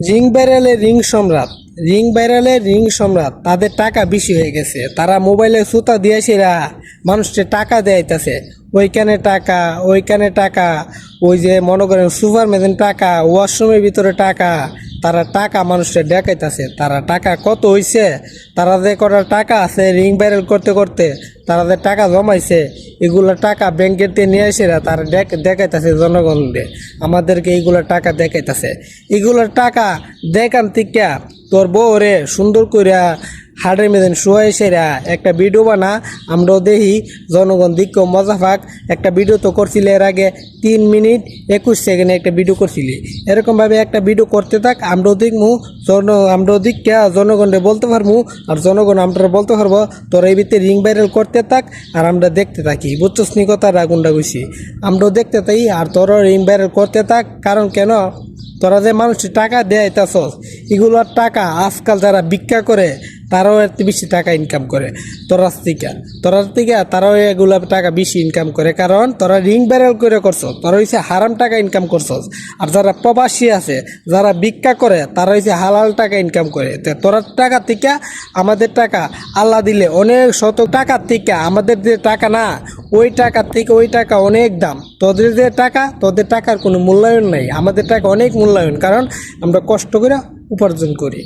Ring ভাইরালের ring সম্রাট তাদের টাকা বেশি হয়ে গেছে। তারা মোবাইলে সুতা দিয়েছিরা মানুষকে টাকা দেয়াইতেছে, ওইখানে টাকা, ওই যে মনে করেন সুপারম্যানের টাকা, ওয়াশরুমের ভিতরে টাকা, তারা টাকা মানুষকে দেখাইতেছে। তারা টাকা কত হইছে, তারা যে কটা টাকা আছে রিং ভাইরাল করতে করতে তারা যে টাকা জমাইছে, এগুলো টাকা ব্যাংকের থেকে নিয়ে এসে তারা দেখাইতেছে জনগণকে, আমাদেরকে এইগুলো টাকা দেখাইতেছে। এগুলোর টাকা দেখান থেকে তোর বউরে সুন্দর কইরা হাড়ের মেদিন শুয়ে সেরা একটা ভিডিও বানা, আমরাও দেখি, জনগণ দিক মজা পাক। একটা ভিডিও তো করছিলে এর আগে 3 মিনিট 21 সেকেন্ডে একটা ভিডিও করছিলি, এরকমভাবে একটা ভিডিও করতে থাক, আমরাও দেখমু, আমরাও দিকটা জনগণে বলতে পারবো, আর জনগণ আমরা বলতে পারবো। তোর এই ভিতরে রিং ভাইরাল করতে থাক আর আমরা দেখতে থাকি, বুঝছস নি কথাটা কোনটা কইছি? আমরাও দেখতে থাকি আর তোরও রিং ভাইরাল করতে থাক। কারণ কেন, তোরা যে মানুষের টাকা দেয়াইতাছস, এগুলোর টাকা আজকাল যারা ভিক্ষা করে তারাও এত বেশি টাকা ইনকাম করে তোরার থেকে তারাও এগুলো টাকা বেশি ইনকাম করে। কারণ তোরা রিং ভাইরাল করে করছস, তোরা হইছে হারাম টাকা ইনকাম করছস। আর যারা প্রবাসী আছে, যারা ভিক্ষা করে, তারা হইছে হালাল টাকা ইনকাম করে। তো তোরার টাকা থেকে আমাদের টাকা আল্লাহ দিলে অনেক শত টাকার থেকে আমাদের যে টাকা না, ওই টাকার থেকে ওই টাকা অনেক দাম। তোদের যে টাকা, তোদের টাকার কোনো মূল্যায়ন নাই, আমাদের টাকা অনেক মূল্যায়ন, কারণ আমরা কষ্ট করে উপার্জন করি।